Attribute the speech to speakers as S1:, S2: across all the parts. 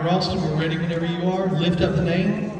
S1: right, Ralston, we're ready whenever you are. Lift up the name.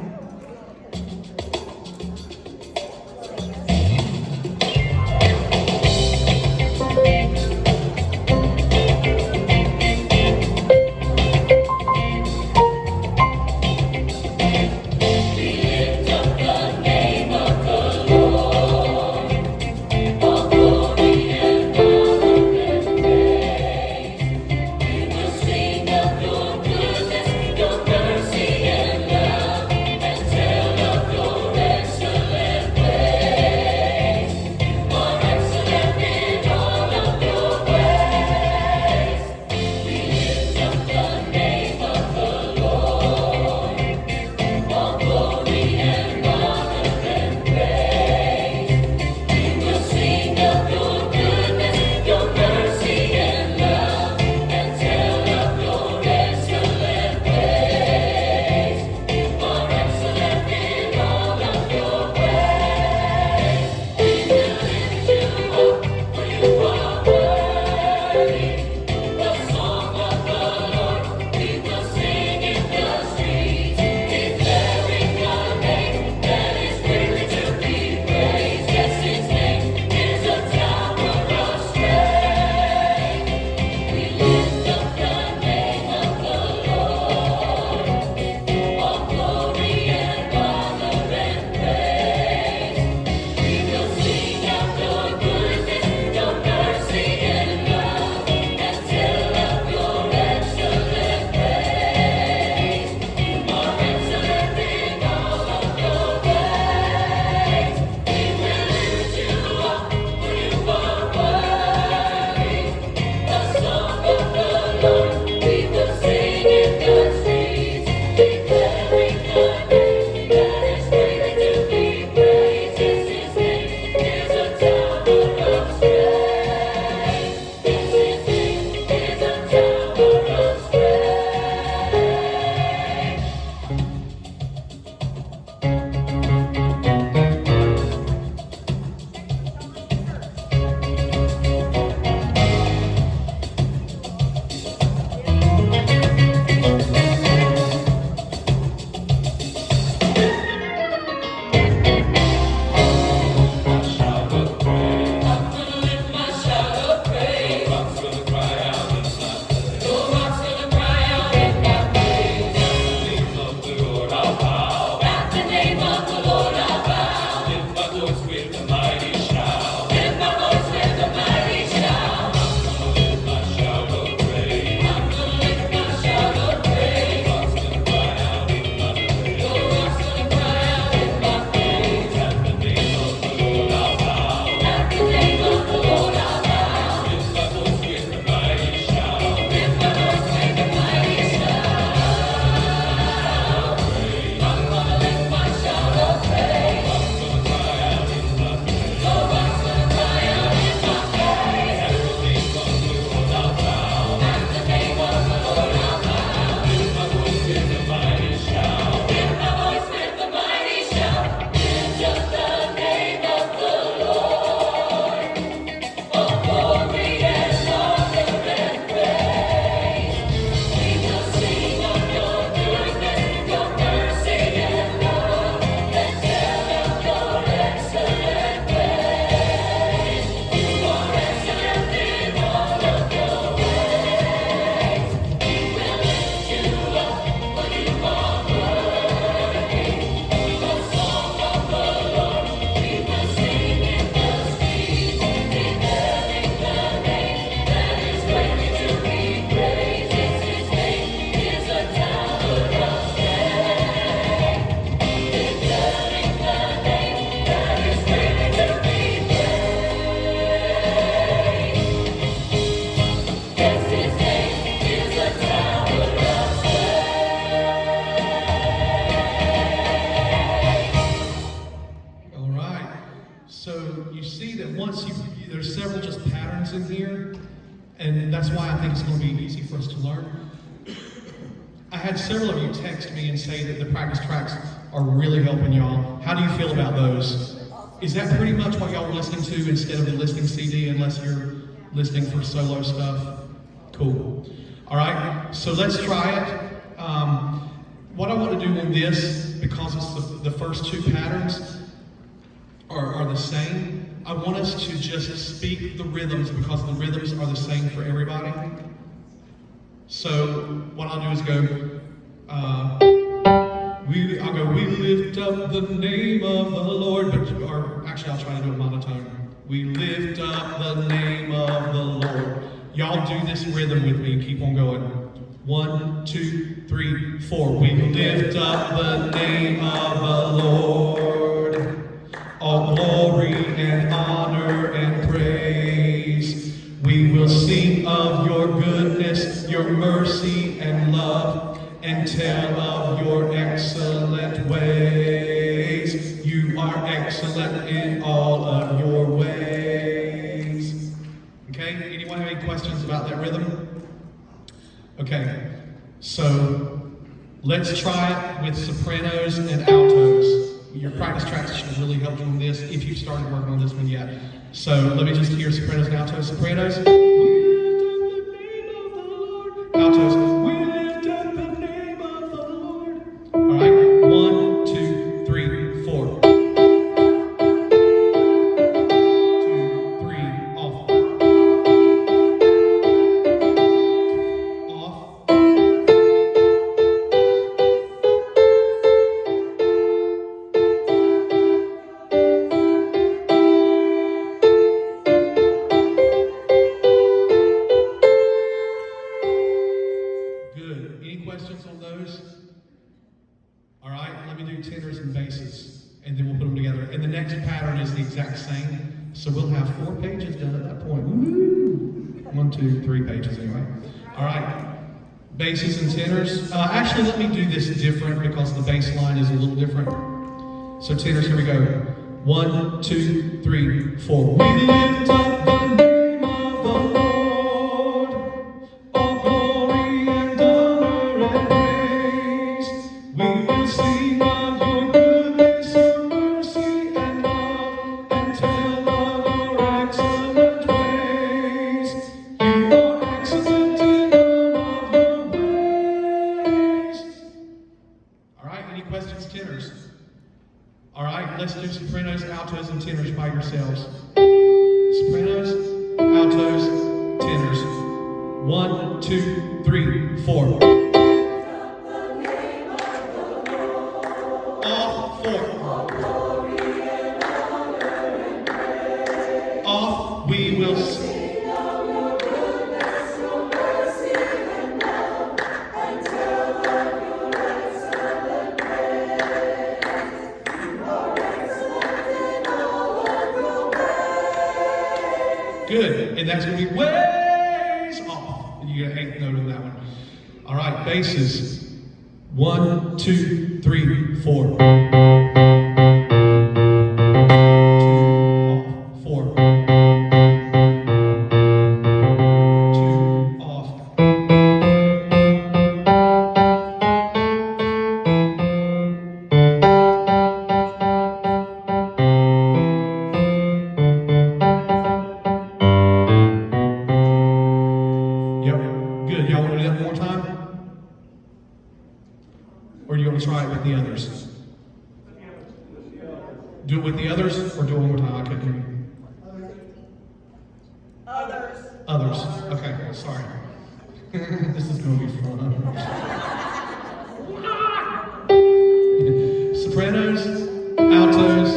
S1: There's several just patterns in here, and that's why I think it's going to be easy for us to learn. I had several of you text me and say that the practice tracks are really helping y'all. How do you feel about those? Is that pretty much what y'all were listening to instead of the listening CD, unless you're listening for solo stuff? Cool. All right, so let's try it. What I want to do on this, because it's the first two patterns are the same, I want us to just speak the rhythms because the rhythms are the same for everybody. So what I'll do is go, I'll go, we lift up the name of the Lord, or actually I'll try to do it monotone. We lift up the name of the Lord. Y'all do this rhythm with me and keep on going. 1, 2, 3, 4. We lift up the name of the Lord. All glory and honor and praise. We will sing of your goodness, your mercy and love, and tell of your excellent ways. You are excellent in all of your ways. Okay, anyone have any questions about that rhythm? Okay, so let's try it with sopranos and altos. Your practice tracks should really help you on this if you've started working on this one yet. So let me just hear sopranos and altos. Sopranos, we lift up the name of the Lord. Altos, we lift up the name of the Lord. All right, 1, 2, 3, 4. 2, 3, off. Off. Good. Any questions on those? All right, let me do tenors and basses, and then we'll put them together. And the next pattern is the exact same, so we'll have 4 pages done at that point. Woo! 1, 2, 3 pages anyway. All right, basses and tenors. Actually, let me do this different because the bass line is a little different. So tenors, here we go. 1, 2, 3, 4. We lift up the name of the Lord. All glory and honor and praise. We will sing of your goodness, your mercy and love, and tell of your excellent ways. You are excellent in all of your ways. All right, any questions, tenors? All right, let's do sopranos, altos, and tenors by yourselves. Sopranos, altos, tenors. 1, 2, 3, 4. All 4. Off, we will sing. Good, and that's going to be ways off. You get an 8th note on that one. All right, basses. 1, 2, 3, 4. 2 off, 4. 2 off. Yep, good. Y'all want to do that one more time? Or do you want to try it with the others? Do it with the others, or do it one more time? I couldn't hear you. Others. Okay, sorry. This is going to be fun. Sopranos, altos,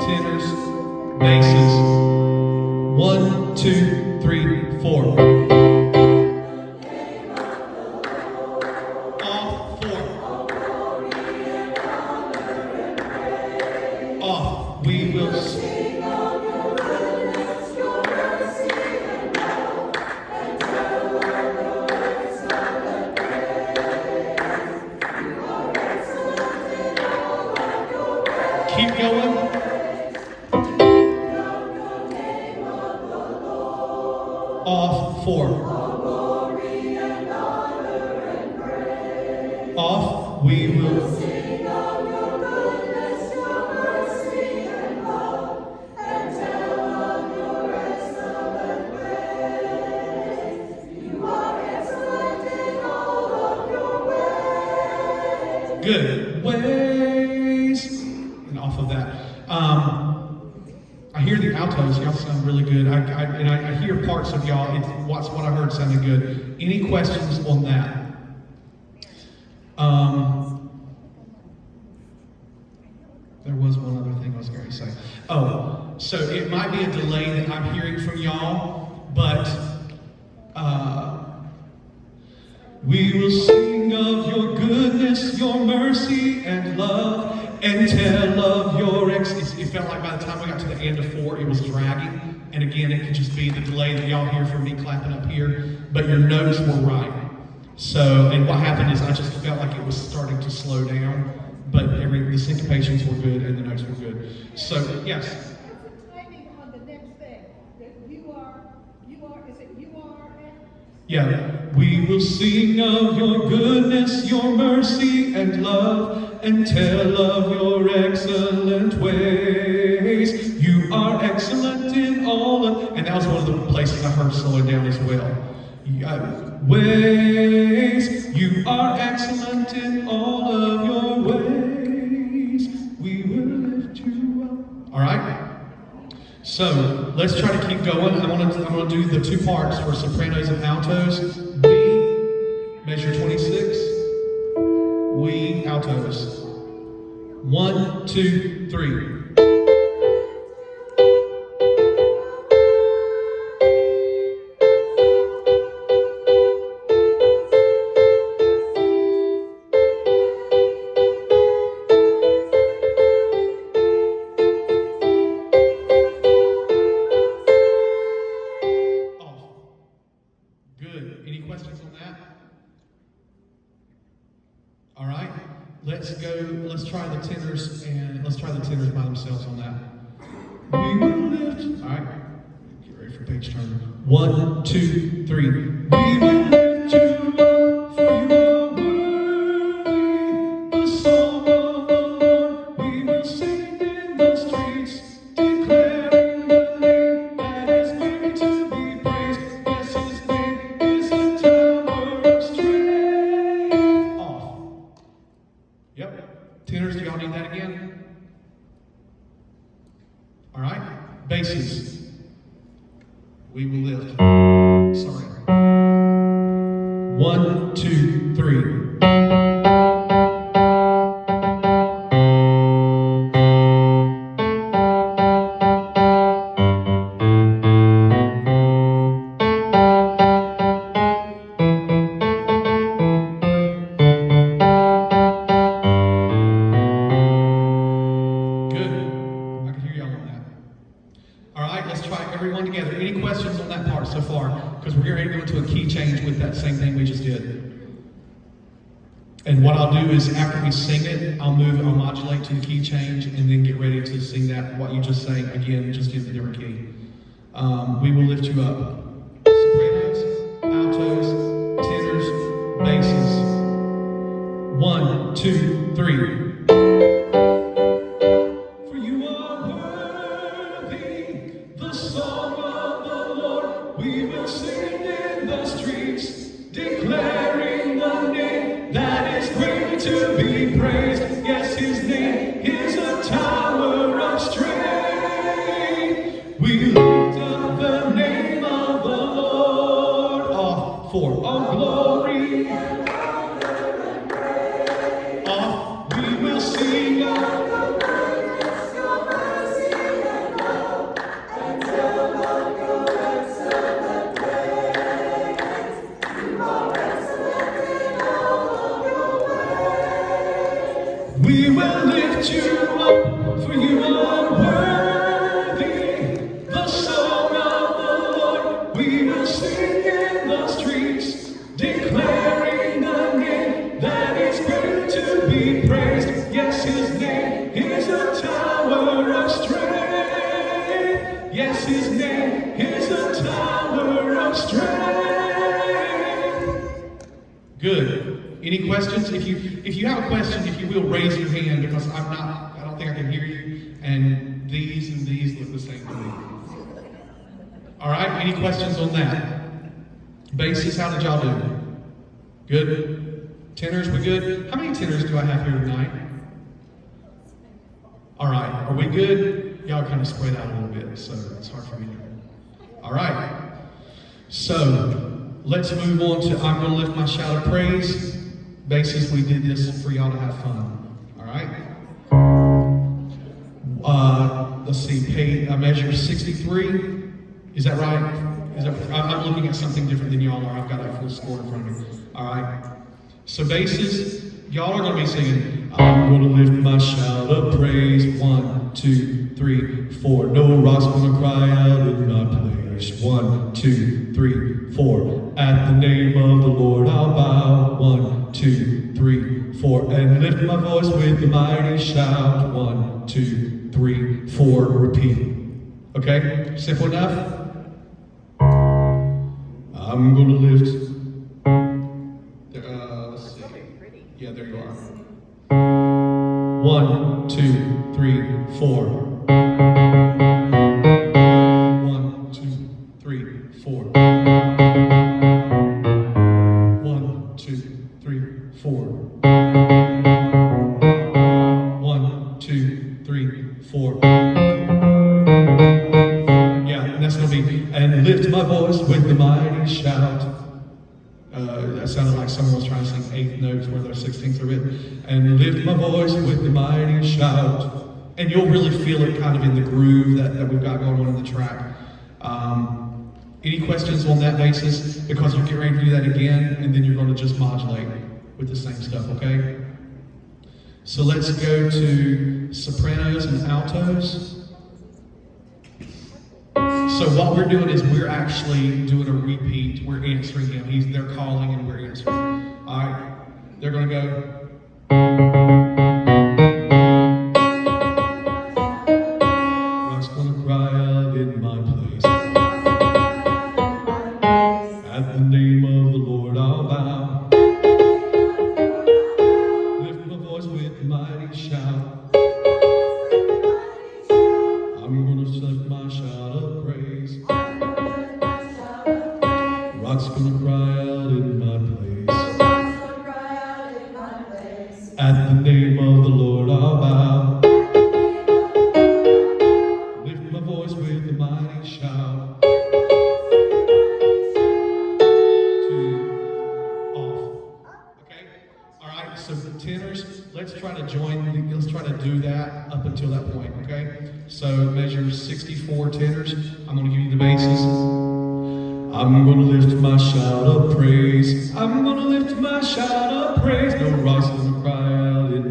S1: tenors, basses. 1, 2, 3, 4. Off, we will sing of your goodness, your mercy and love, and tell of your excellent ways. You are excellent in all of your ways. Keep going. Off, 4. All glory and honor and praise. Off, we will sing of your goodness, your mercy and love, and tell of your excellent ways. You are excellent in all of your ways. good. Ways. And off of that. I hear the altos. Y'all sound really good. I hear parts of y'all. What I heard sounded good. Any questions on that? There was one other thing I was going to say. Oh, so it might be a delay that I'm hearing from y'all, but we will sing of your goodness, your mercy, and love, and tell of your It felt like by the time we got to the end of 4, it was dragging. And again, it could just be the delay that y'all hear from me clapping up here, but your notes were right. So, and what happened is I just felt like it was starting to slow down, but the syncopations were good and the notes were good. So, yes.
S2: What's the timing on the next thing? Is it you are?
S1: Yeah. We will sing of your goodness, your mercy, and love, and tell of your excellent ways. You are excellent in all of, and that was one of the places I heard slowing down as well. Ways, you are excellent in all of your ways. We will lift you up. All right. So let's try to keep going. I'm gonna do the 2 parts for sopranos and altos. We, measure 26. We, altos. 1, 2, 3. Let's try the tenors by themselves on that. We will lift. All right, get ready for page turn. 1, 2, 3. We will lift you up, for you are worthy. The song of the Lord we will sing in the streets, declaring the name that is great to be praised. Yes, His name is a tower of strength. Off. Yep. Tenors, do y'all need that again? All right. Basses. We will lift. Sorry. 1, 2, 3. So far, because we're going to go into a key change with that same thing we just did. And what I'll do is after we sing it, I'll modulate to the key change and then get ready to sing that, what you just sang again, just in a different key. We will lift you up. Sopranos, altos, tenors, basses. 1, 2, 3. We will sing in the streets, declaring the name that is great to be praised. Yes, His name is a tower of strength. We lift up the name of the Lord. Off, 4. All glory and honor and praise. Off, we will sing of your goodness, your mercy and love, and tell of your excellent ways. You are excellent in all of your ways. We will lift you up, for you are worthy. The song of the Lord we will sing in the streets, declaring the name that is great to be praised. Yes, His name is a tower of strength. Yes, His name is a tower of strength. Good. Any questions? If you have a question, if you will, raise your hand, because I don't think I can hear you, and these look the same to me. All right, any questions on that? Basses, how did y'all do? Good? Tenors, we good? How many tenors do I have here tonight? All right, are we good? Y'all kind of spread out a little bit, so it's hard for me to. All right, so let's move on to I'm going to lift my shout of praise. Basses, we did this for y'all to have fun. All right? Let's see, measure 63. Is that right? I'm looking at something different than y'all are. I've got a full score in front of me. All right. So basses, y'all are going to be singing, I'm going to lift my shout of praise. 1, 2, 3, 4. No rock's going to cry out in my place. 1, 2, 3, 4. At the name of the Lord I'll bow. 1, 2, 3, 4. And lift my voice with the mighty shout. 1, 2, 3, 4. Repeat. Okay? Simple enough? I'm going to lift. Let's see. Yeah, there you are. 1, 2, 3, 4. 1, 2, 3, 4. 1, 2, 3, 4. 1, 2, 3, 4. Yeah, and that's going to be, and lift my voice with the mighty shout. That sounded like someone was trying to sing eighth notes where their 16ths are written. And lift my voice with the mighty shout. And you'll really feel it kind of in the groove that we've got going on in the track. Any questions on that basis? Because you're getting ready to do that again, and then you're going to just modulate with the same stuff, okay? So let's go to sopranos and altos. So what we're doing is we're actually doing a repeat. We're answering him. They're calling and we're answering. All right, they're going to go. Rock's going to cry out in my place. At the name of the Lord I'll bow. Lift my voice with a mighty shout. I'm going to lift my shout of praise. Rock's gonna cry out in my place. At the name of the Lord I'll bow. Lift my voice with a mighty shout. 2, off. Okay? Alright, so the tenors, let's try to do that up until that point, okay? So measure 64 tenors. I'm gonna give you the basses. I'm gonna lift my shout of praise. I'm gonna lift my shout of praise. No rock's gonna cry out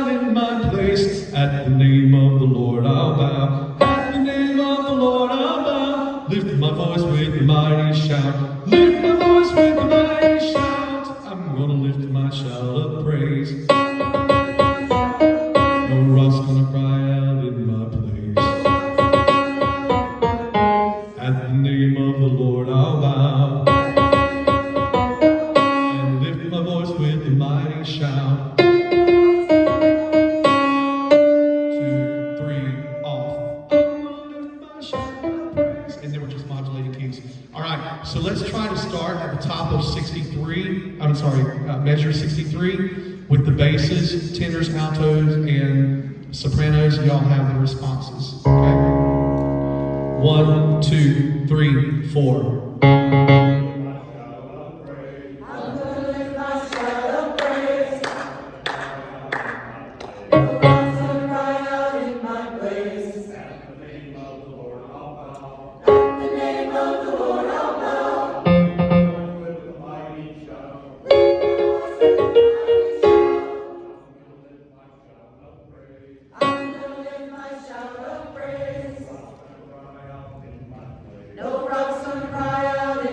S1: in my place. At the name of the Lord I'll bow. At the name of the Lord I'll bow. Lift my voice with the mighty shout. Lift my voice with the mighty shout. I'm gonna lift my shout of praise. No rock's gonna cry out in my place. At the name of the Lord I'll bow. And lift my voice with the mighty shout. 2, 3, off. I'm gonna lift my shout of praise. And then we're just modulating keys. All right, so let's try to start at the top of 63. Measure 63 with the basses, tenors, altos, and sopranos. Y'all have the responses. Okay. 1, 2, 3, 4.
S3: No rocks gonna cry out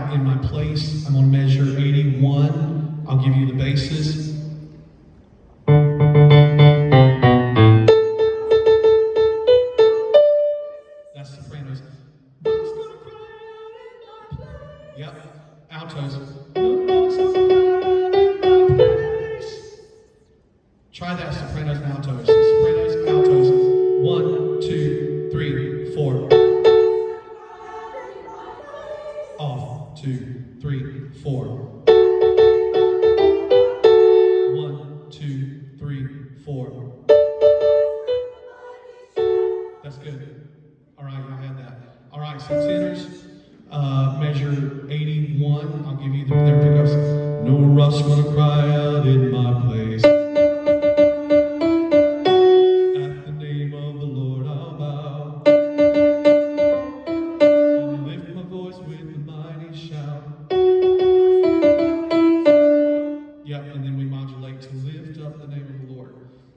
S1: out in my place. I'm going to measure 81. I'll give you the basses. That's sopranos. Yep. Altos. Try that, sopranos and altos. Sopranos, altos. 1, 2, 3, 4. Off. 2, 3, 4. 1, 2, 3, 4. That's good. All right, I had that. All right, so tenors, measure 81. I'll give you the, there it goes. No rough's gonna cry out in my place. At the name of the Lord I'll bow. And lift my voice with a mighty shout. Yep, and then we modulate to lift up the name of the Lord.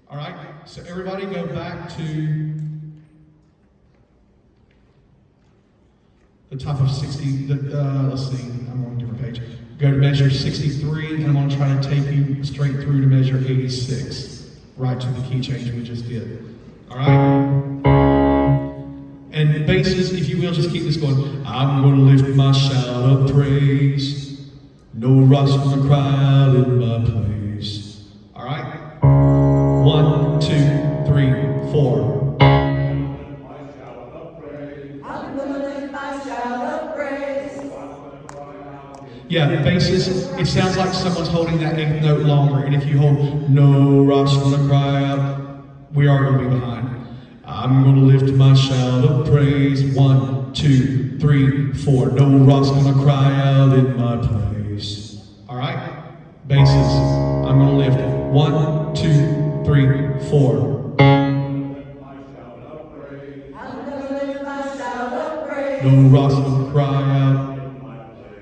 S1: All right, so everybody go back to the top of 60, let's see, I'm on a different page. Go to measure 63, and I'm going to try to take you straight through to measure 86, right to the key change we just did. All right? And basses, if you will, just keep this going. I'm going to lift my shout of praise. No rock's going to cry out in my place. All right? 1, 2, 3, 4. Yeah, the basses, it sounds like someone's holding that 8th note longer. And if you hold no rock's gonna cry out, we are gonna be behind. I'm gonna lift my shout of praise. 1, 2, 3, 4. No rock's gonna cry out in my place. All right? Basses, I'm gonna lift 1, 2, 3, 4. No rock's gonna cry out.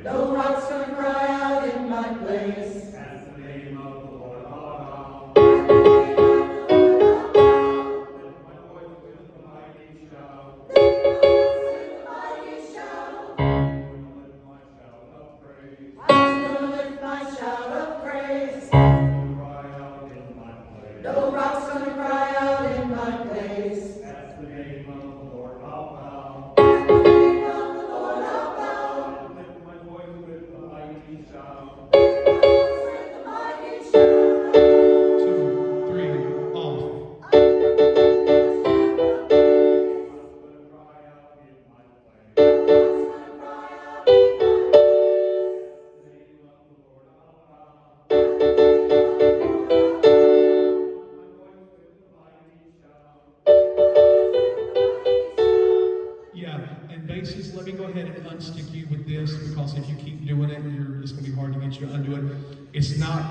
S3: No rock's gonna cry out in my place.
S4: That's the name of the Lord our God. Lift my voice with a mighty shout.
S3: Lift my voice with a mighty shout.
S4: I'm gonna lift my shout of praise.
S3: I'm gonna lift my shout of praise.
S4: Cry out in my place.
S3: No rock's gonna cry out in my place.
S4: That's the name of the Lord our God.
S3: That's the name of the Lord our God.
S4: Lift my voice with a mighty shout.
S3: Lift my voice with a mighty shout.
S1: 2, 3, off.
S4: I'm gonna cry out in my place.
S3: No rock's gonna cry out in my place.
S4: The name of the Lord our God.
S3: That's the name of the Lord our God.
S4: My voice with a mighty shout.
S1: Yeah, and basses, let me go ahead and unstick you with this, because if you keep doing it, it's going to be hard to get you to undo it. It's not,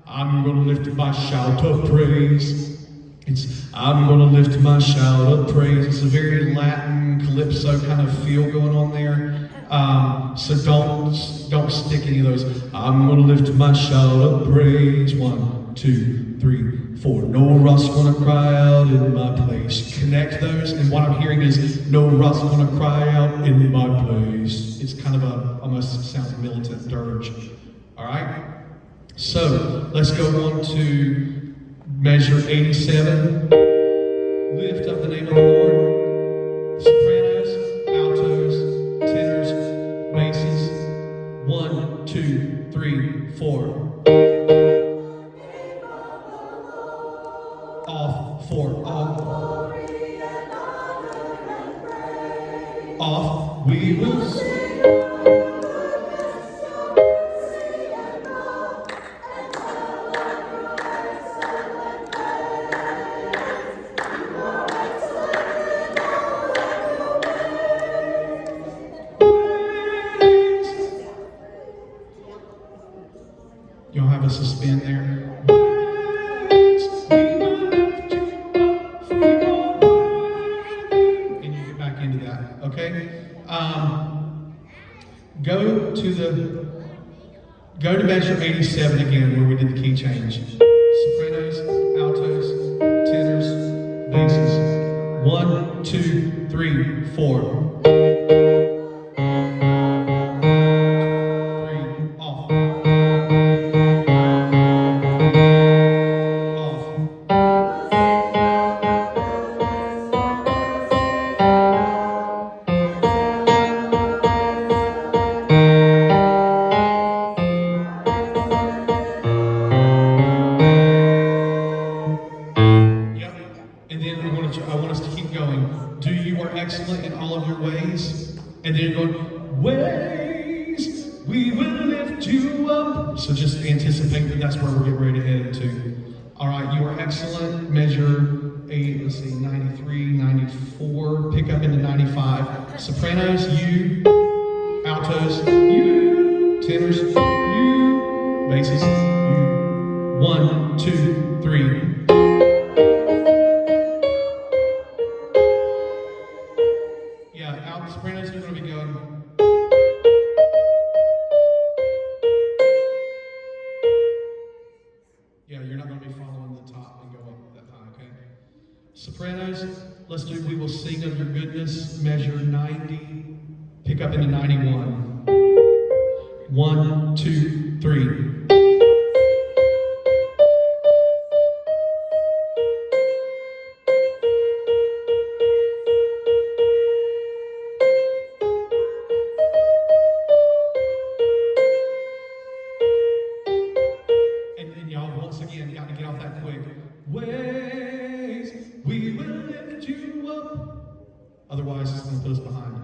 S1: I'm going to lift my shout of praise. It's, I'm going to lift my shout of praise. It's a very Latin calypso kind of feel going on there. So don't stick any of those. I'm going to lift my shout of praise. 1, 2, 3, 4. No rock's gonna cry out in my place. Connect those, and what I'm hearing is no rock's gonna cry out in my place. It's kind of almost sounds militant dirge. All right. So let's go on to measure 87. Lift up the name of the Lord. Sopranos, altos, tenors, basses. 1, 2, 3, 4. Off, 4, off. Off, we will sing. You'll have a suspend there. And you get back into that, okay? Go to measure 87 again, where we did the key change. Sopranos, altos, tenors, basses. 1, 2, 3, 4. And then you're going, ways we will lift you up. So just anticipate that that's where we're getting ready to head into. All right, you are excellent. Measure 8, let's see, 93, 94. Pick up into 95. Sopranos, you. Altos, you. Tenors, you. Basses, you. 1, 2, 3. Sopranos are going to be going. Yeah, you're not going to be following the top and go up that high, okay? Sopranos, let's do We Will Sing of Your Goodness, measure 90, pick up into 91. 1, 2, 3. Again, got to get off that quick. Ways we will lift you up. Otherwise, it's going to put us behind.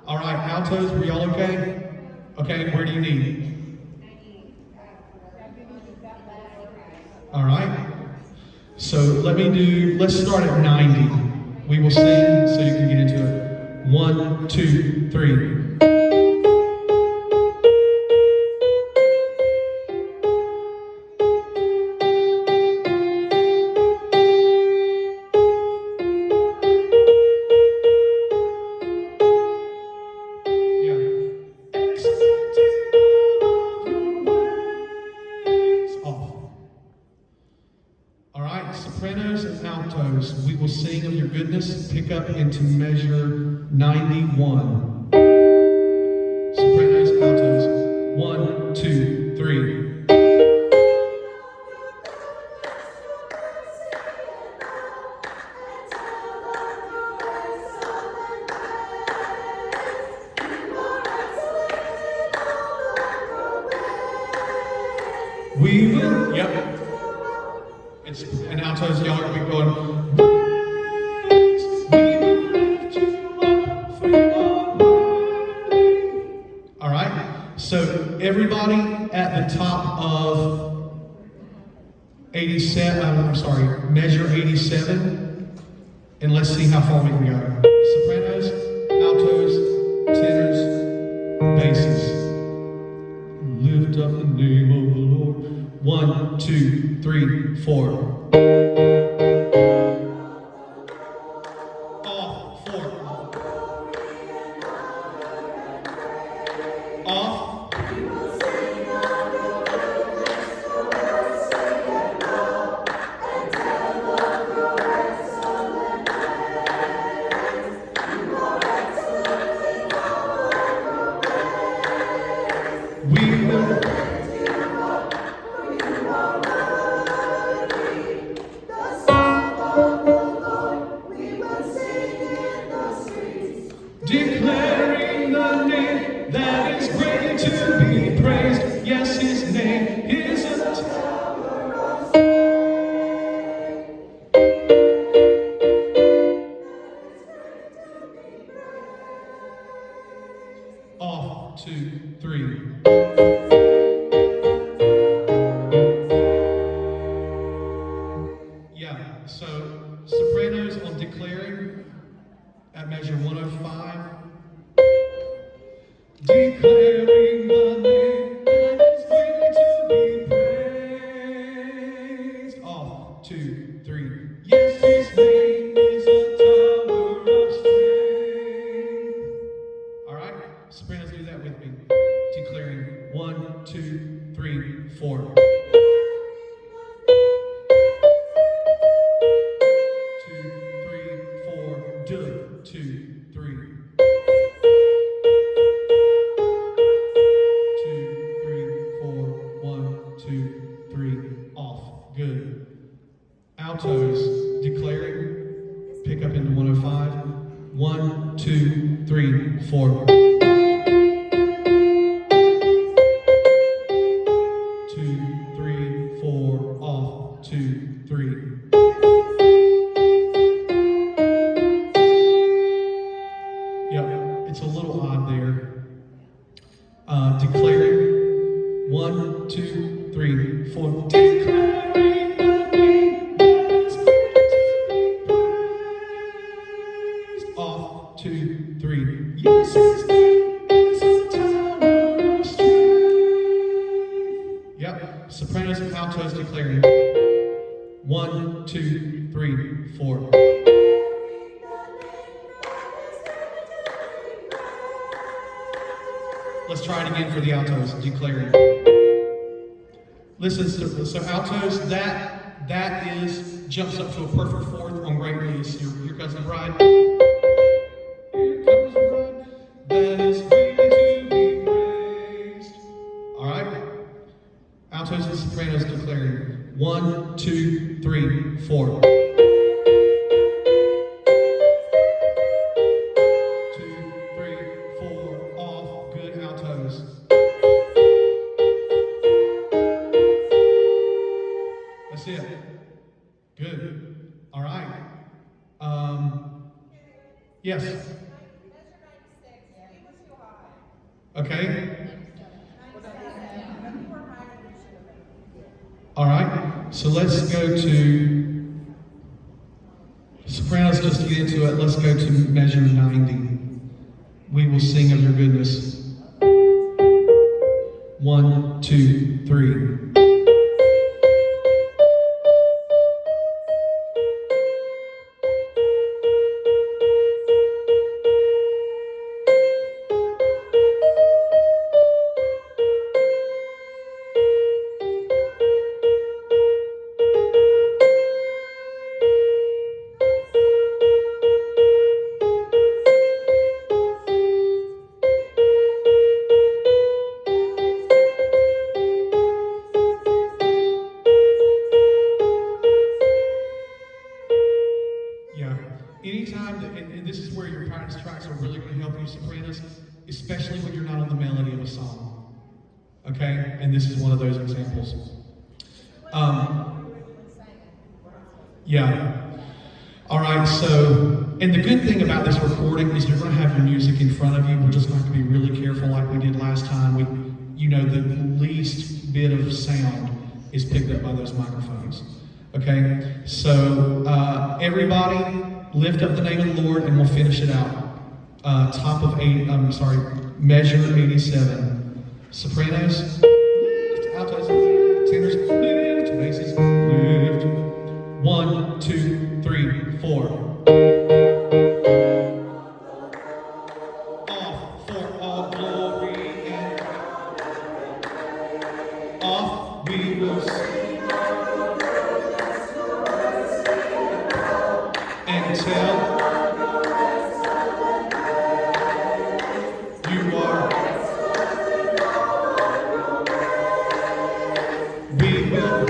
S1: All right, altos, were y'all okay? Okay, where do you need? All right. So let's start at 90. We will sing so you can get into it. 1, 2, 3. Sopranos and altos, we will sing of your goodness, pick up into measure 91. Sopranos, altos, 1, 2, 3. We will, yep. And altos, y'all are going to be going, ways we will lift you up, for you are worthy. All right? So everybody at the top of 87, measure 87, and let's see how far we can go. Sopranos, altos, tenors, basses. Lift up the name of the Lord. 1, 2, 3, 4. Off, 4. Off. We will. Declaring the name that is great to be praised. Yes, his name is a tower of strength. Off, 2, 3. Yeah, so sopranos on declaring at measure 105. Declaring the name that is great to be praised. Off, 2, 3. Yes, his name is a tower of strength. All right, sopranos, do that with me. Declaring 1, 2, 3, 4. 2, 3, 4, 1, 2, 3, off. Good. Altos, declaring, pick up into 105. 1, 2, 3, 4. 2, 3, 4, off. 2, 3. Yep, it's a little odd there. Sopranos and altos declaring. 1, 2, 3, 4. Let's try it again for the altos, declaring. Listen, so altos, that is jumps up to a perfect fourth on great release. Here comes the bride. Here comes the bride. That is really to be praised. All right. Altos and sopranos declaring. 1, 2, 3, 4. 2, 3, 4. Off. Good altos. That's it. Good. All right. Yes. Okay. All right. So let's go to sopranos. Just to get into it, let's go to measure 90. We will sing of your goodness. 1, 2, 3. Anytime, and this is where your practice tracks are really going to help you, sopranos, especially when you're not on the melody of a song. Okay? And this is one of those examples. Yeah. All right, so, and the good thing about this recording is you're going to have your music in front of you. We're just going to have to be really careful like we did last time. The least bit of sound is picked up by those microphones. Okay? So, everybody, lift up the name of the Lord, and we'll finish it out. Measure 87. Sopranos, lift. Altos, lift. Tenors, lift. Basses, lift. 1, 2, 3, 4. Off for all glory and off we will sing and tell you are. We will.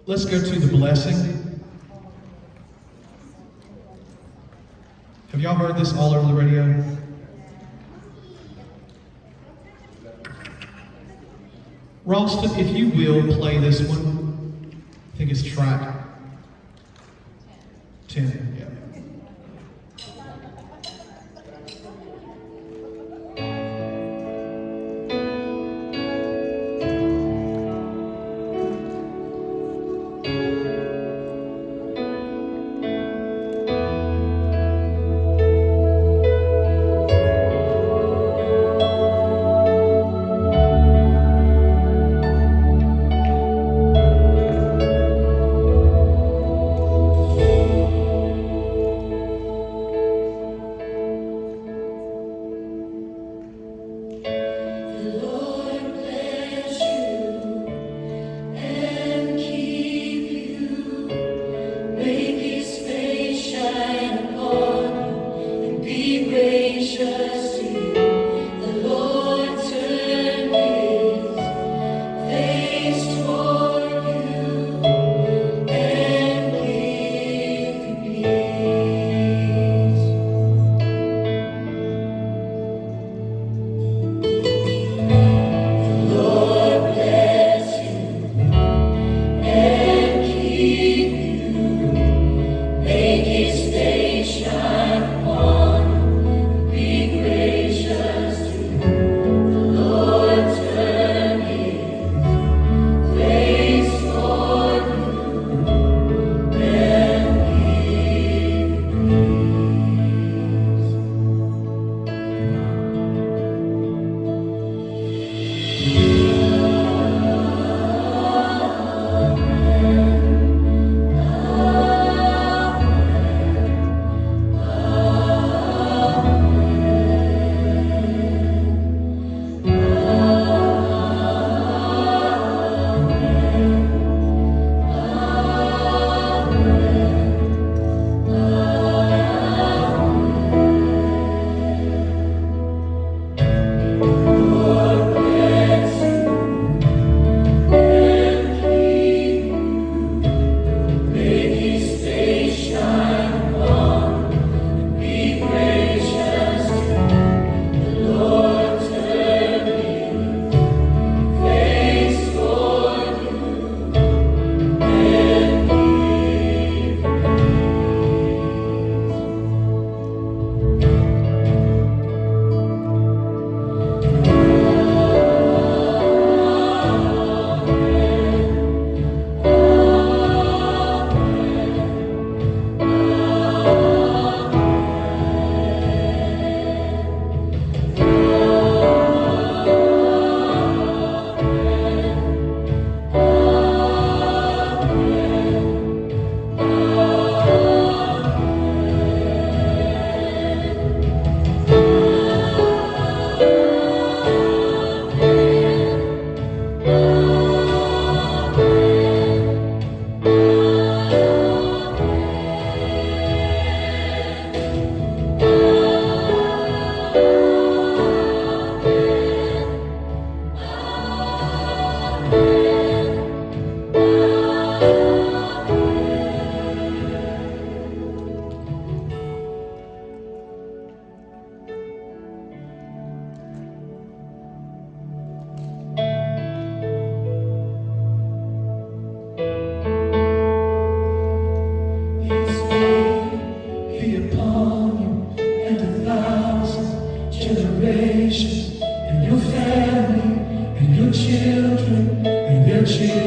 S1: Let's go to the blessing. Have y'all heard this all over the radio? Ralston, if you will play this one. I think it's track 10. Yeah.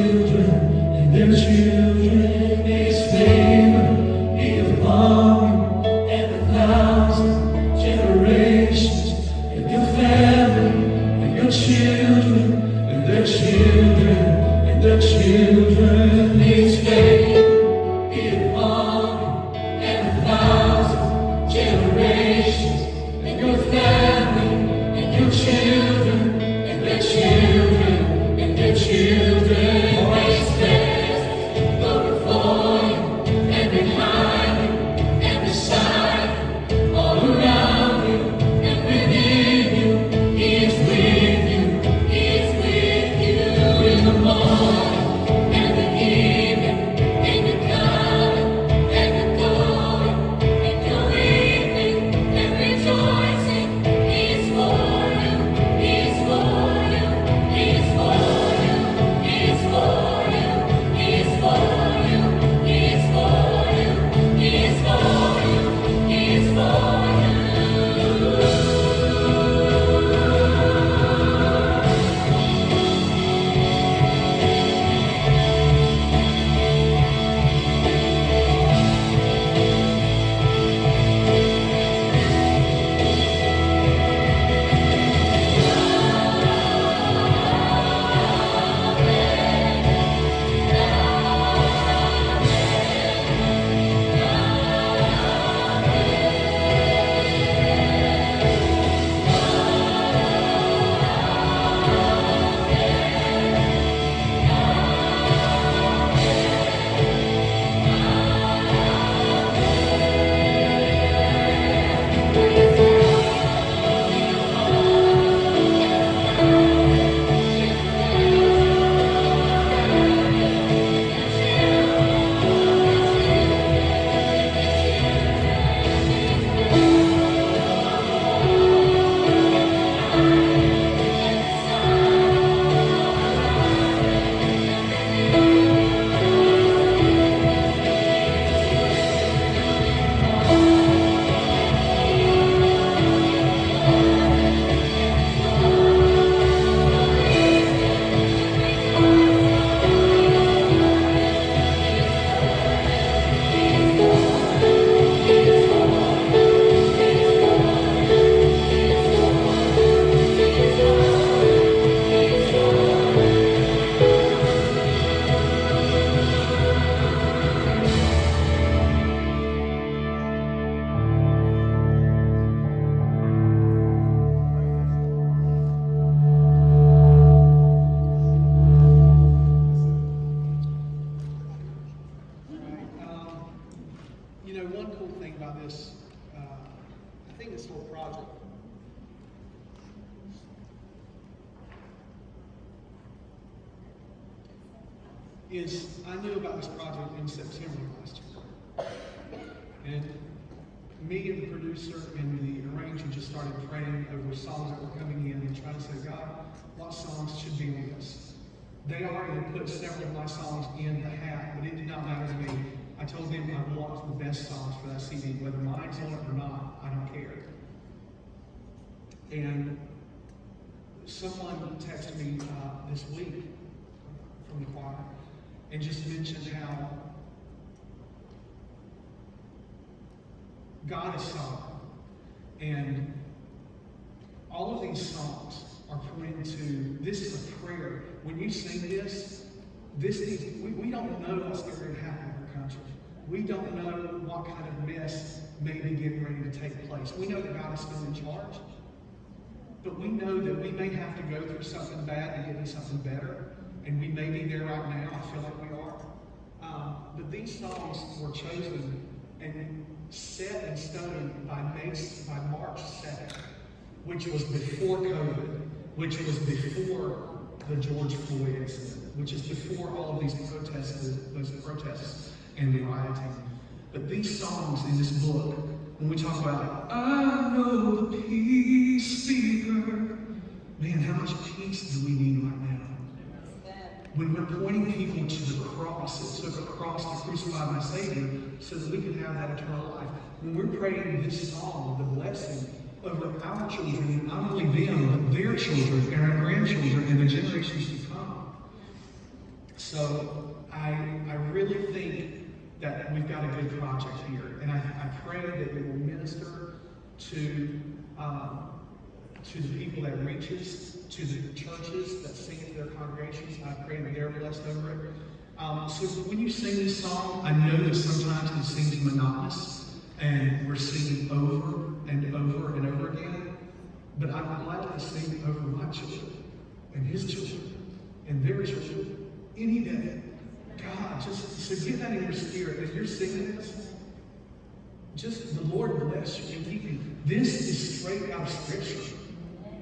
S5: children and their children. His favor be upon you and 1,000 generations, and your family and your children and their children and their children. His favor be upon you and 1,000 generations, and your family and your children and their children and their children. His face go before you and behind you and beside you, all around you and within you. He is with you, He is with you in the morning and the evening, in the coming and the going, in the weeping and rejoicing. He is for you, He is for you, He is for you, He is for you, He is for you, He is for you, He is for you, He is for you.
S1: You know, one cool thing about this, I think this whole project is, I knew about this project in September last year. And me and the producer and the arranger just started praying over songs that were coming in and trying to say, God, what songs should be on this? They already had put several of my songs in the hat, but it did not matter to me. I told them I want the best songs for that CD, whether mine's on it or not, I don't care. And someone texted me this week from the choir and just mentioned how God is sovereign. And all of these songs are pointing to, this is a prayer. When you sing this needs, we don't know what's going to happen in our country. We don't know what kind of mess may be getting ready to take place. We know that God is still in charge. But we know that we may have to go through something bad to get into something better. And we may be there right now. I feel like we are. But these songs were chosen and set in stone by March 2nd, which was before COVID, which was before the George Floyd incident, which is before all of these protests and the rioting. But these songs in this book, when we talk about, I know the peace speaker, man, how much peace do we need right now? When we're pointing people to the cross, it took a cross to crucify my Savior so that we could have that eternal life. When we're praying this song, the blessing over our children, and not only them, but their children and our grandchildren and the generations to come. So I really think that we've got a good project here, and I pray that it will minister to the people that reaches, to the churches that sing to their congregations. I pray that they're blessed over it. So when you sing this song, I know that sometimes it seems monotonous, and we're singing over and over and over again. But I'm glad to sing over my children and his children and their children any day. God, just so get that in your spirit. As you're singing this, just the Lord bless you and keep you. This is straight out of Scripture.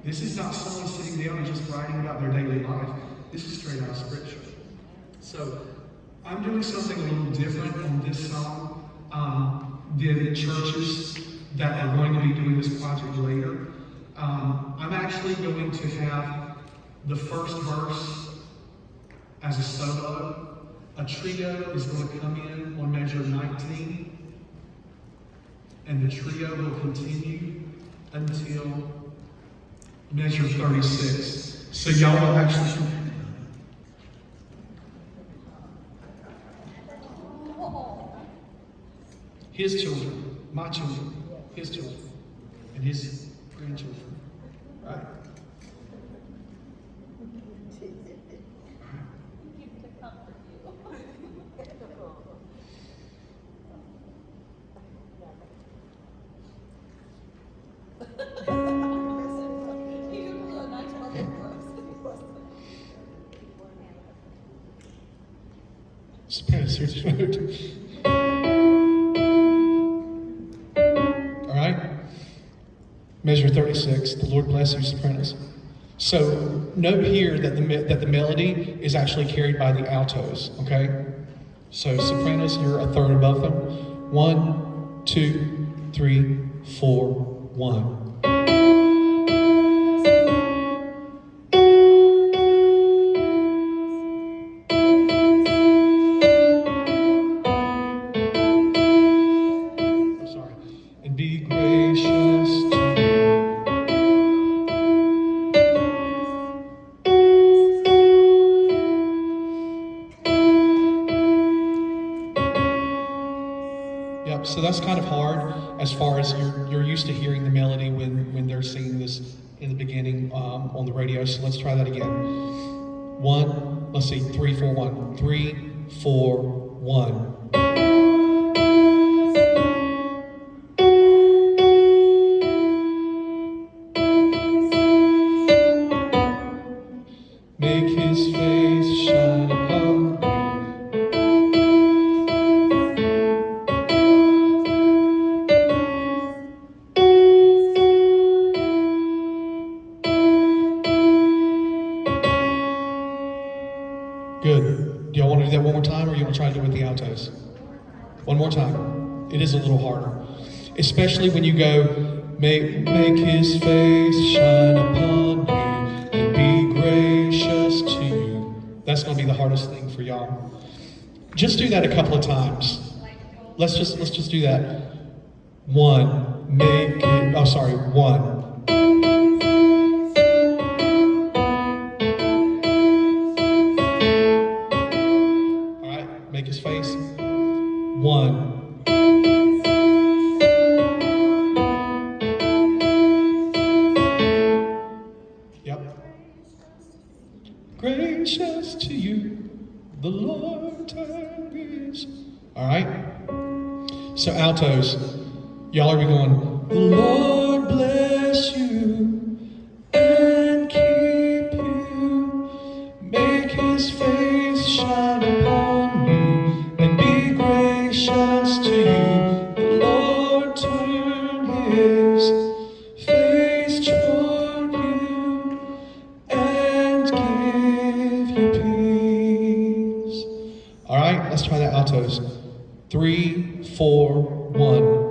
S1: This is not someone sitting down and just writing about their daily life. This is straight out of Scripture. So I'm doing something a little different on this song than churches that are going to be doing this project later. I'm actually going to have the first verse as a solo. A trio is going to come in on measure 19, and the trio will continue until measure 36. So y'all will actually... His children, my children, his children, and his grandchildren. Right? Sopranos, all right? Measure 36. The Lord bless you, sopranos. So note here that the melody is actually carried by the altos, okay? So sopranos, you're a third above them. 1, 2, 3, 4, 1. So that's kind of hard as far as you're used to hearing the melody when they're singing this in the beginning on the radio. So let's try that again. 1, let's see, 3, 4, 1. 3, 4, 1. Make his face shine upon me. Good. Do y'all want to do that one more time, or you want to try to do it with the altos? One more time. It is a little harder. Especially when you go, make his face shine upon me and be gracious to you. That's going to be the hardest thing for y'all. Just do that a couple of times. Let's just do that. 1, make it, oh sorry, 1. Make his face. 1. Yep. Gracious to you, the Lord is. All right. So altos, y'all are going. The Lord bless you and keep you. Make his face shine upon you and be gracious to you. The Lord turn his face toward you and give you peace. All right, let's try that altos. 3, 4, 1.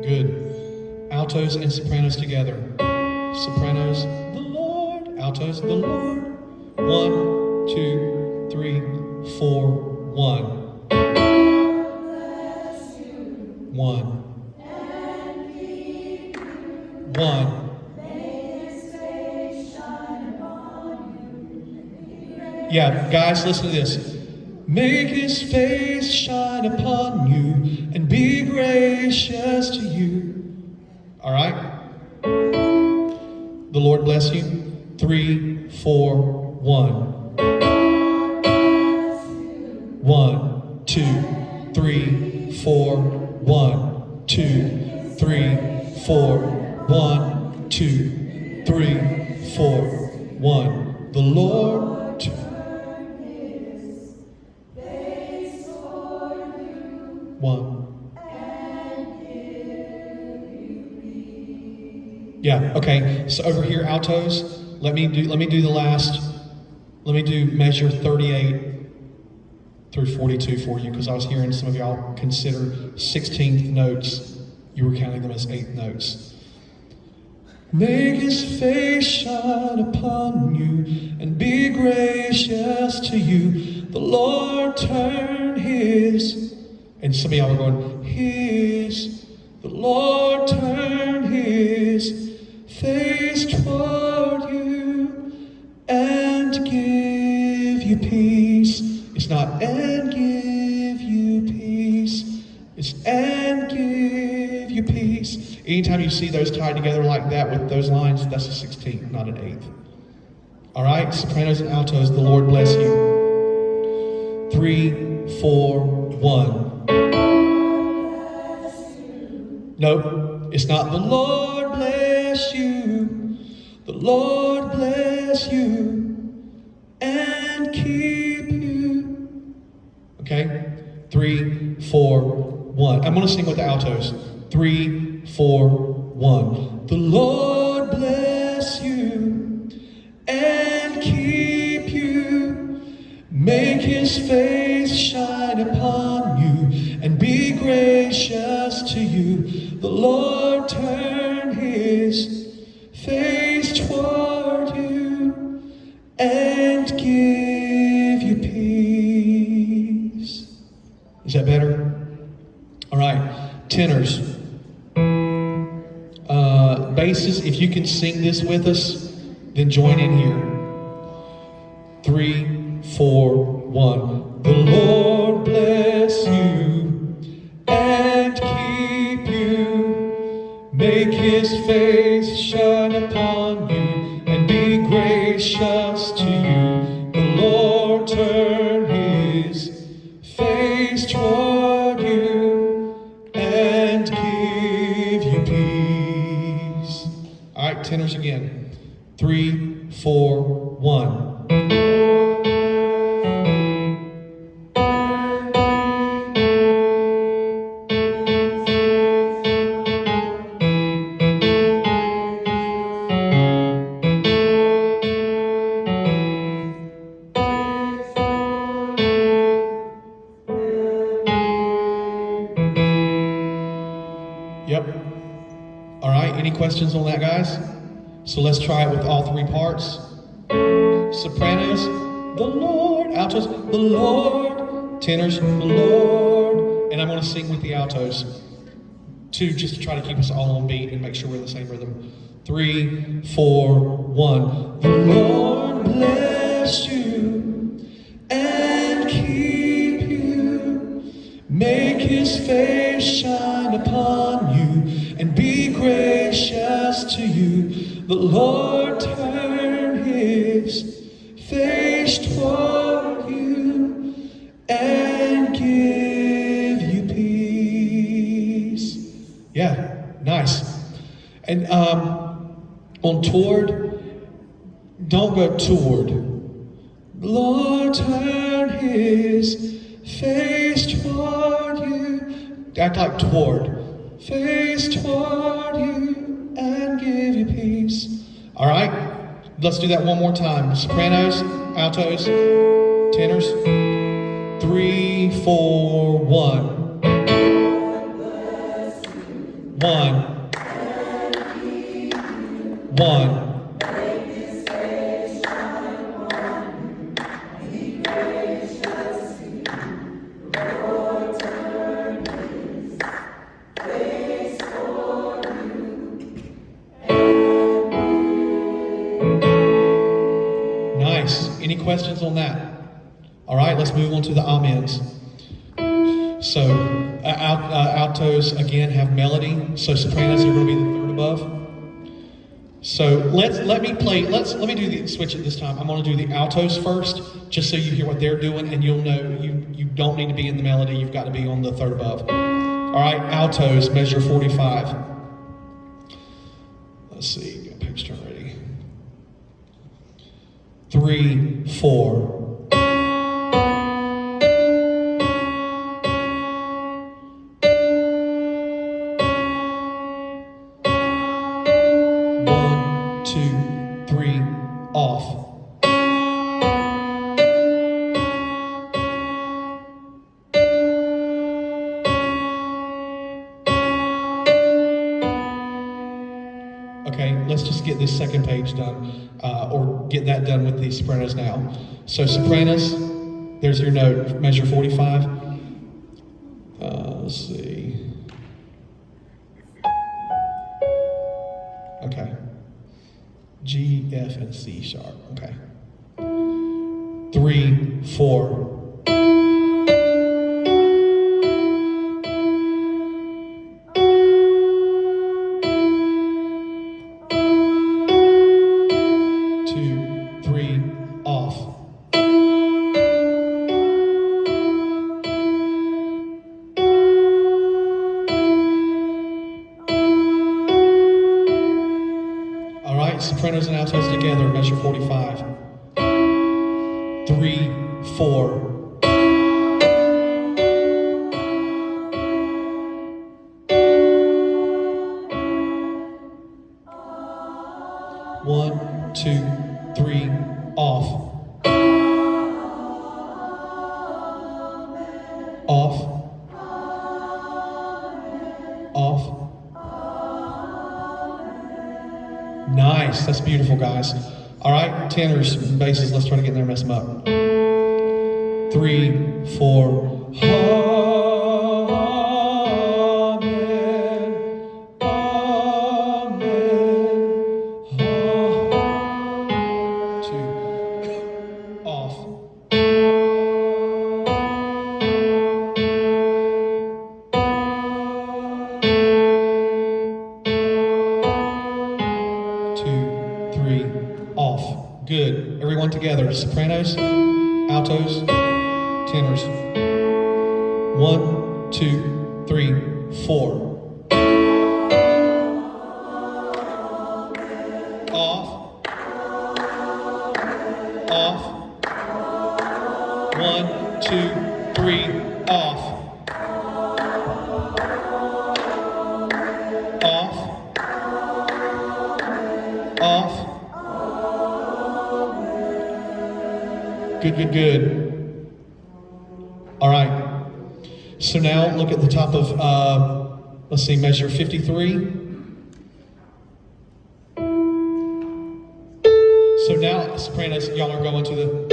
S1: Good. altos and sopranos together. Sopranos, the Lord. Altos, the Lord. 1, 2, 3, 4, 1. 1. 1. Yeah, guys, listen to this. Make his face shine upon you and be gracious to you. All right? The Lord bless you. 3, 4, 1. 1, 2, 3, 4, 1, 2, 3, 4, 1, 2, 3, 4, 1. The Lord. One. Yeah, okay. So over here, altos, let me do the last, let me do measure 38 through 42 for you, because I was hearing some of y'all consider 16th notes. You were counting them as 8th notes. Make his face shine upon you and be gracious to you. The Lord turn his. And some of y'all are going, his. The Lord turn his face toward you and give you peace. It's not and give you peace. It's and give you peace. Anytime you see those tied together like that with those lines, that's a 16th, not an 8th. All right, sopranos and altos, the Lord bless you. 3, 4, 1. Nope, it's not the Lord bless you. The Lord bless you and keep you. Okay? 3, 4, 1. I'm going to sing with the altos. 3, 4, 1. The Lord bless you and keep you. Make his face shine upon you and be gracious to you. The Lord turn his face toward you and give you peace. Is that better? All right, tenors. Basses, if you can sing this with us, then join in here. 3, 4, 1. The Lord bless you and keep you. Make his face shine upon you and be gracious to you. The Lord turn his face toward you and give you peace. All right, tenors again. 3, 4, 1. Yep. All right, any questions on that, guys? So let's try it with all 3 parts. Sopranos, the Lord. Altos, the Lord. Tenors, the Lord. And I'm going to sing with the altos, too, just to try to keep us all on beat and make sure we're in the same rhythm. 3, 4, 1. The Lord bless you and keep you. Make his face shine upon you and be gracious to you. The Lord turn his face toward you and give you peace. Yeah, nice. And on toward, don't go toward. The Lord turn his face toward you. Act like toward. Face toward you and give you peace. All right, let's do that one more time. Sopranos, altos, tenors. 3, 4, 1. 1. one. Nice. Any questions on that? All right, let's move on to the amens. So, altos again have melody. So sopranos are going to be the third above. So let me switch it this time. I'm going to do the altos first, just so you hear what they're doing, and you'll know you don't need to be in the melody. You've got to be on the third above. All right, altos, measure 45. Let's see, got page turn ready. 3, 4. Off. Okay, let's just get this second page done, or get that done with the sopranos now. So sopranos, there's your note, measure 45. Let's see. Okay. G, F, and C sharp. Okay. 3, 4. Sopranos and altos together, measure 45. 3, 4. One, two, three, off. Off. Off. Nice, that's beautiful, guys. All right, tenors, basses, let's try to get in there and mess them up. 3, 4. Amen, amen, amen. 2, off. Off. Good. Everyone together. Sopranos, altos, tenors. 1, 2, 3, 4. Off. Off. 1, 2, 3, off. Off. Off. Good, good, good. All right. So now look at the top of, let's see, measure 53. So now, sopranos, y'all are going to the,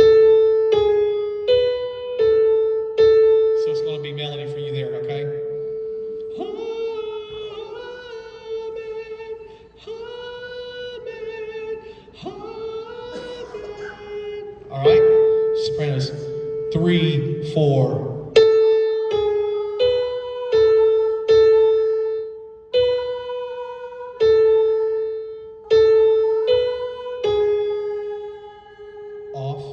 S1: so it's going to be melody for you there, okay? All right. Sopranos, 3, 4. Off.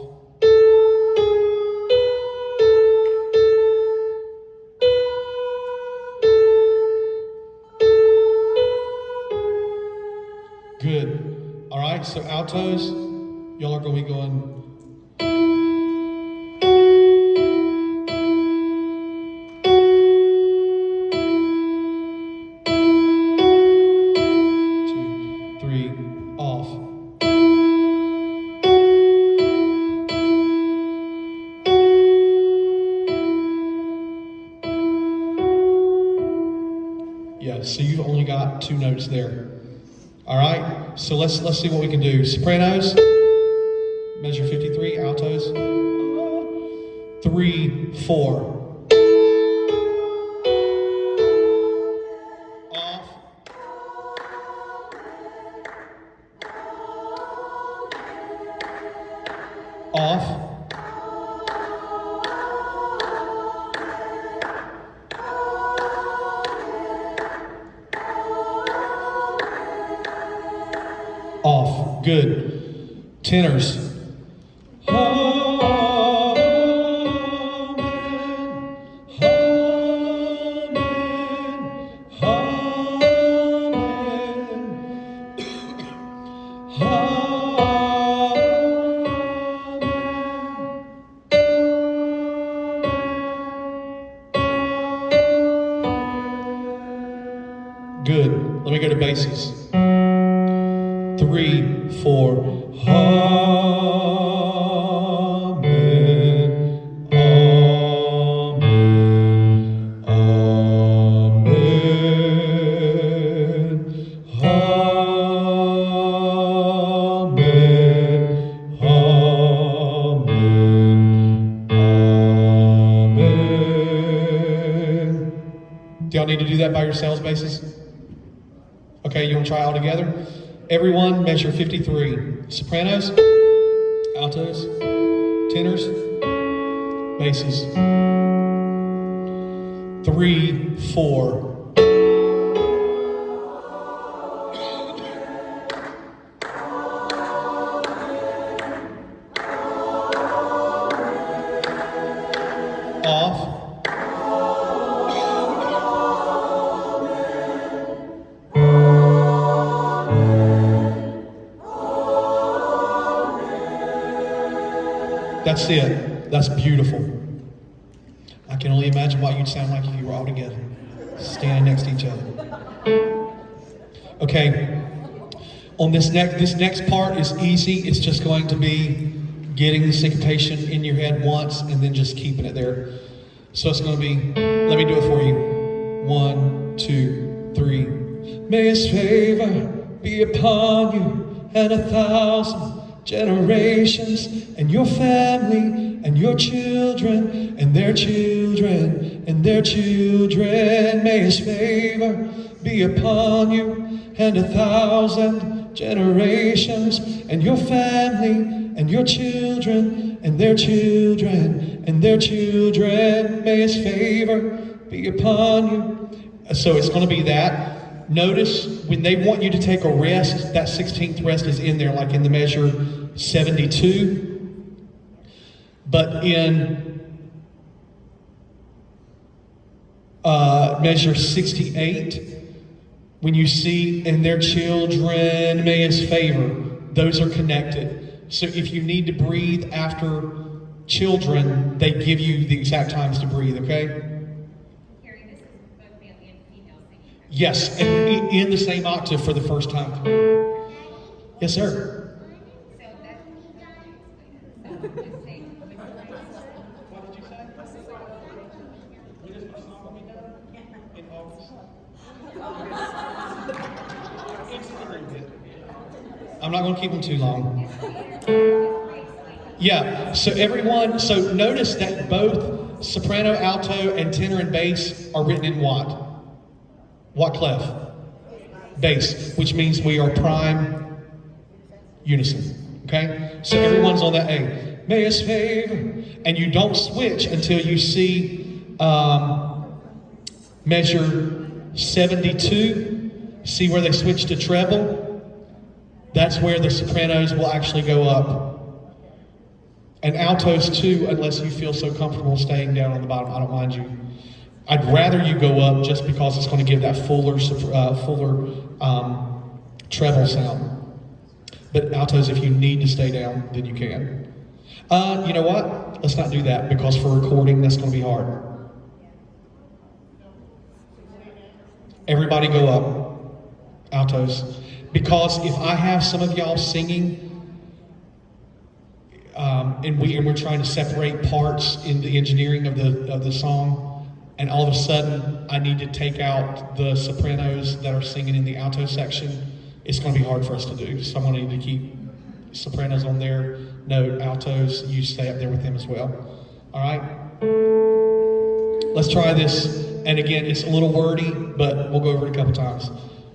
S1: Good. All right, so altos, y'all are going to be going. Off. Yeah, so you've only got 2 notes there. All right, so let's see what we can do. Sopranos, measure 53, altos, 3, 4. Off. Off. Off. Good. Tenors. Amen. Amen. Good. Let me go to basses. 3, 4. Amen. Amen. Amen. Amen. Amen. Do y'all need to do that by yourselves, basses? Okay, you want to try all together? Everyone measure 53. Sopranos, altos, tenors, basses. 3, 4. Off. That's it. That's beautiful. I can only imagine what you'd sound like if you were all together, standing next to each other. Okay. On this next part is easy. It's just going to be getting the syncopation in your head once and then just keeping it there. So it's going to be, let me do it for you. 1, 2, 3. May his favor be upon you and 1,000 generations, and your family, and your children, and their children, and their children. May his favor be upon you, and 1,000 generations, and your family, and your children, and their children, and their children. May his favor be upon you. So it's going to be that. Notice when they want you to take a rest, that 16th rest is in there, like in the measure 72. But in measure 68, when you see "and their children may his favor," those are connected. So if you need to breathe after children, they give you the exact times to breathe, okay? Yes, and in the same octave for the first time. Yes, sir. What did you say? When is my song going to be done? In August. I'm not going to keep them too long. Yeah, so everyone, so notice that both soprano, alto, and tenor and bass are written in what? What clef? Bass, which means we are prime unison. Okay? So everyone's on that A. May his favor. And you don't switch until you see measure 72. See where they switch to treble? That's where the sopranos will actually go up. And altos too, unless you feel so comfortable staying down on the bottom. I don't mind you. I'd rather you go up just because it's going to give that fuller treble sound. But altos, if you need to stay down, then you can. You know what? Let's not do that because for recording, that's going to be hard. Everybody go up, altos. Because if I have some of y'all singing, and we're trying to separate parts in the engineering of the song, and all of a sudden I need to take out the sopranos that are singing in the alto section it's going to be hard for us to do. So I'm going to need to keep sopranos on their note, altos, you stay up there with them as well. All right? Let's try this. And again, it's a little wordy, but we'll go over it a couple times.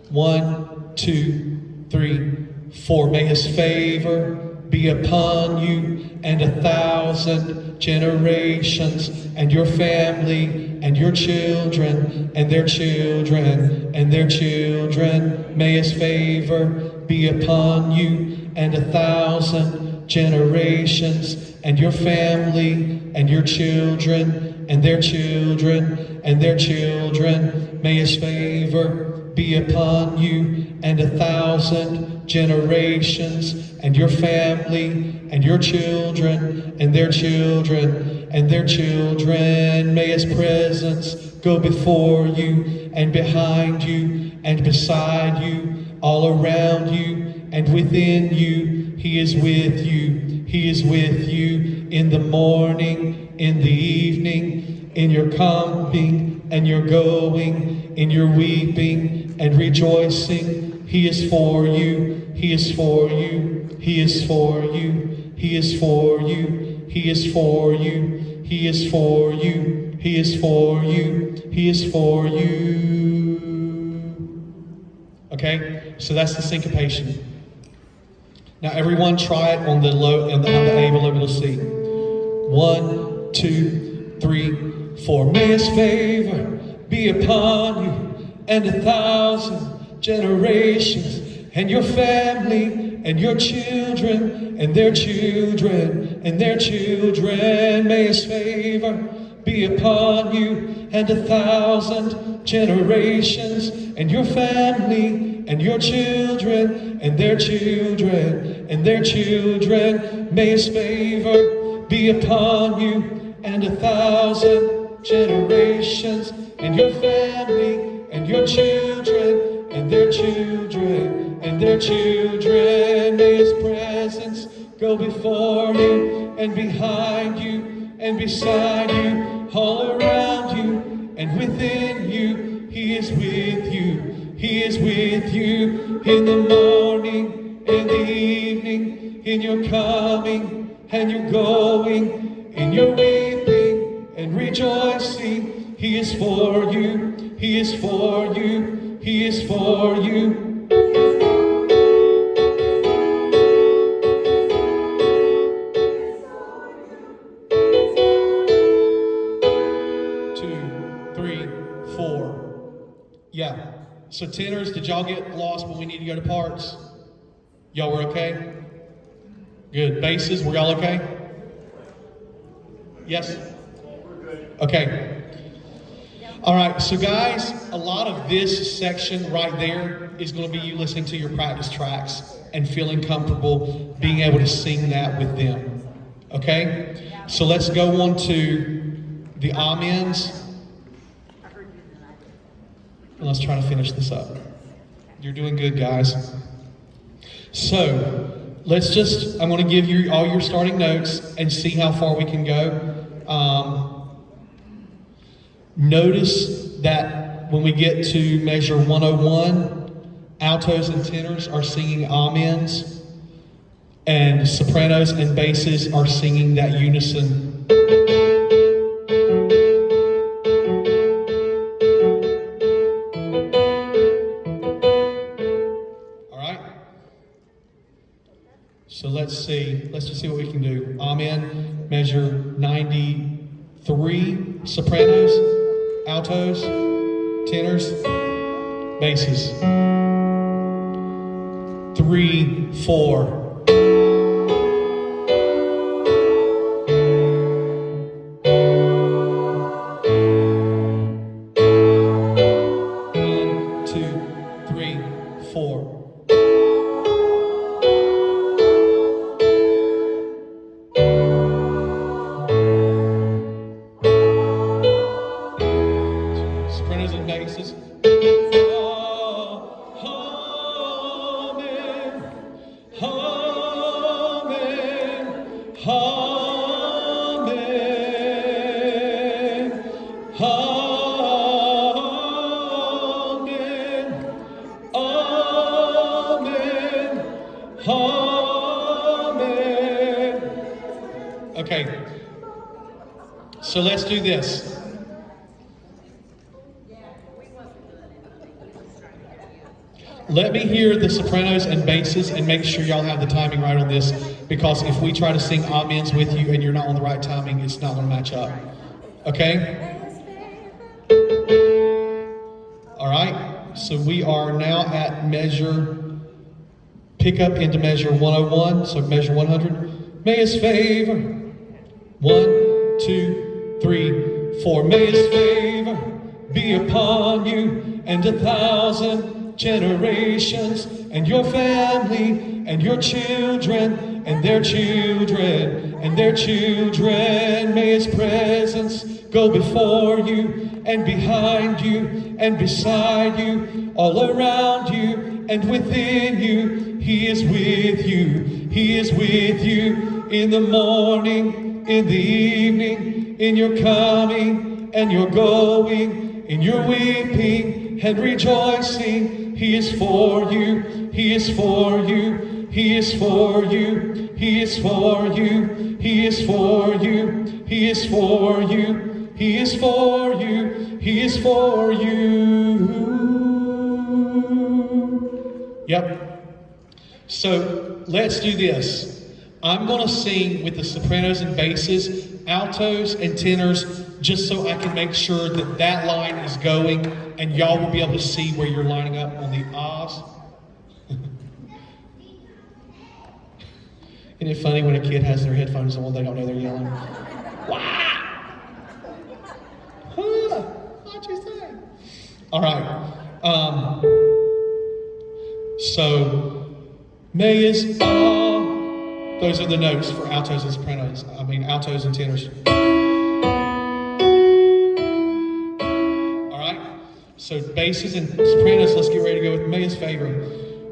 S1: 1, 2, 3, 4. May his favor be upon you and 1,000 generations, and your family and your children and their children and their children. May his favor be upon you and 1,000 generations, and your family and your children and their children and their children. May his favor be upon you and 1,000 generations, and your family and your children and their children and their children. May his presence go before you and behind you and beside you, all around you and within you. He is with you. He is with you in the morning, in the evening, in your coming and your going, in your weeping and rejoicing. He is for you. He is for you. He is for you. He is for you. He is for you. He is for you. He is for you. He is for you. Okay, so that's the syncopation. Now everyone try it on the low and on the A below middle C. 1, 2, 3, 4. May his favor be upon you and 1,000 generations, and your family and your children and their children and their children. May his favor be upon you and 1,000 generations, and your family and your children and their children and their children. May his favor be upon you and 1,000 generations, and your family and your children and their children and their children. May his presence go before you and behind you and beside you, all around you and within you. He is with you. He is with you in the morning, in the evening, in your coming and your going, in your weeping and rejoicing. He is for you. He is for you. He is for you. 2, 3, 4. Yeah. So tenors, did y'all get lost when we need to go to parts? Y'all were okay? Good. Basses, were y'all okay? Yes? Okay. All right, so guys, a lot of this section right there is going to be you listening to your practice tracks and feeling comfortable being able to sing that with them. Okay? So let's go on to the amens. And let's try to finish this up. You're doing good, guys. So, I'm going to give you all your starting notes and see how far we can go. Notice that when we get to measure 101, altos and tenors are singing amens, and sopranos and basses are singing that unison. So let's just see what we can do. Amen. Measure 93. Sopranos, altos, tenors, basses. 3, 4. 1, 2, 3, 4. Amen. Amen. Okay, so let's do this. Let me hear the sopranos and basses and make sure y'all have the timing right on this, because if we try to sing amens with you and you're not on the right timing, it's not going to match up. Okay? All right, so we are now at pick up into measure 101, so measure 100. May his favor, 1, 2, 3, 4. May his favor be upon you and 1,000 generations, and your family, and your children, and their children, and their children. May his presence go before you, and behind you, and beside you, all around you, and within you. He is with you. He is with you in the morning, in the evening, in your coming, and your going, in your weeping and rejoicing. He is for you. He is for you. He is for you. He is for you. He is for you. He is for you. He is for you. He is for you. Yep. So let's do this. I'm going to sing with the sopranos and basses, altos and tenors, just so I can make sure that that line is going and y'all will be able to see where you're lining up on the ahs. Isn't it funny when a kid has their headphones on, they don't know they're yelling? Wow! What'd you say? All right. So, may is those are the notes for altos and sopranos. Altos and tenors. All right. So basses and sopranos. Let's get ready to go with May his favor.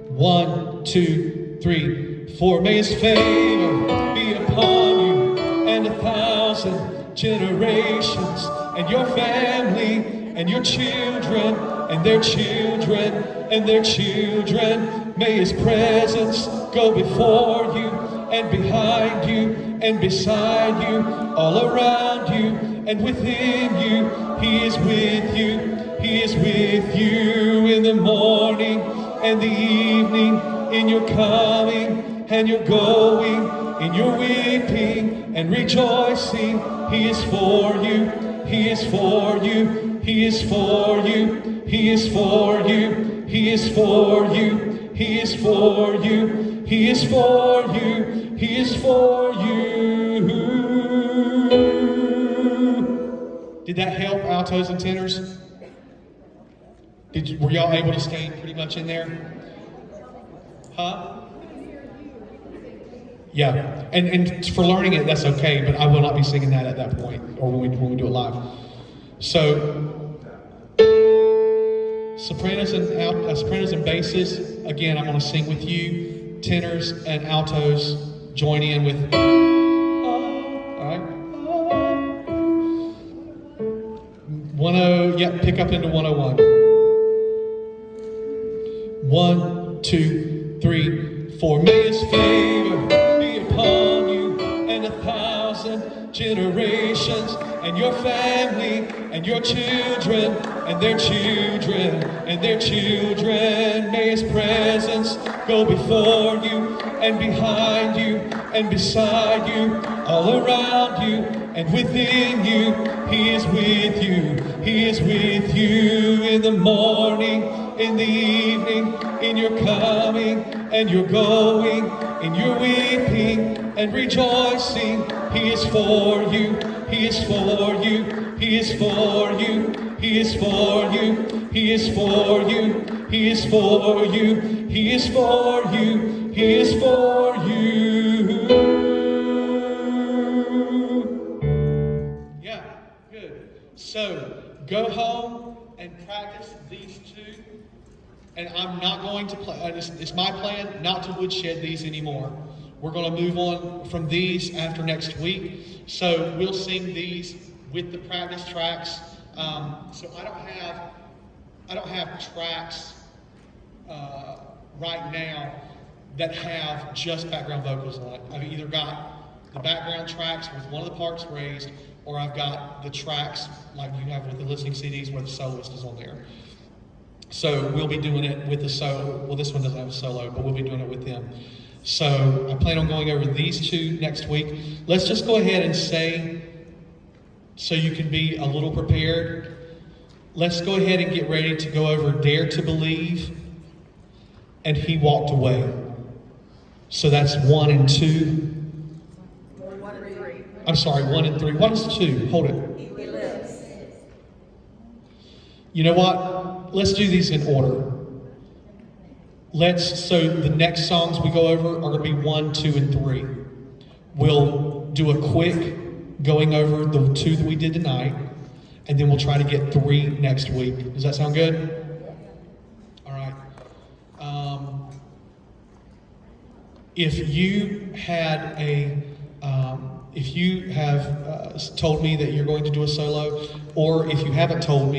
S1: 1, 2, 3, 4. May his favor be upon you and 1,000 generations, and your family, and your children, and their children, and their children. May his presence go before you, and behind you, and beside you, all around you, and within you. He is with you. He is with you in the morning and the evening, in your coming and your going, in your weeping and rejoicing. He is for you. He is for you. He is for you. He is for you. He is for you. He is for you. He is for you. He is for you. Did that help, altos and tenors? Were y'all able to stay pretty much in there? Huh? Yeah, and for learning it, that's okay, but I will not be singing that at that point, or when we do it live. So, sopranos and basses, again, I'm going to sing with you. Tenors and altos join in with, all right? 10, pick up into 101. 1, 2, 3, 4. May his favor be upon you and 1,000 generations, and your family, and your children, and their children, and their children. May his presence go before you, and behind you, and beside you, all around you, and within you. He is with you. He is with you in the morning, in the evening, in your coming and your going, in your weeping and rejoicing. He is for you. He is for you. He is for you. He is for you. He is for you. He is for you. He is for you. He is for you. Yeah, good. So go home and practice these two. And I'm not going to play, it's my plan not to woodshed these anymore. We're going to move on from these after next week. So we'll sing these with the practice tracks. So I don't have tracks right now, that have just background vocals on it. I've either got the background tracks with one of the parts raised, or I've got the tracks like you have with the listening CDs where the soloist is on there. So we'll be doing it with the solo. Well, this one doesn't have a solo, but we'll be doing it with them. So I plan on going over these two next week. Let's just go ahead and say, so you can be a little prepared, let's go ahead and get ready to go over Dare to Believe and He Walked Away. So that's 1 and 2. I'm sorry, 1 and 3. What is 2? Hold it.
S3: He lives.
S1: You know what? Let's do these in order. So the next songs we go over are going to be 1, 2, and 3. We'll do a quick going over the 2 that we did tonight, and then we'll try to get 3 next week. Does that sound good? All right. If you have told me that you're going to do a solo, or if you haven't told me,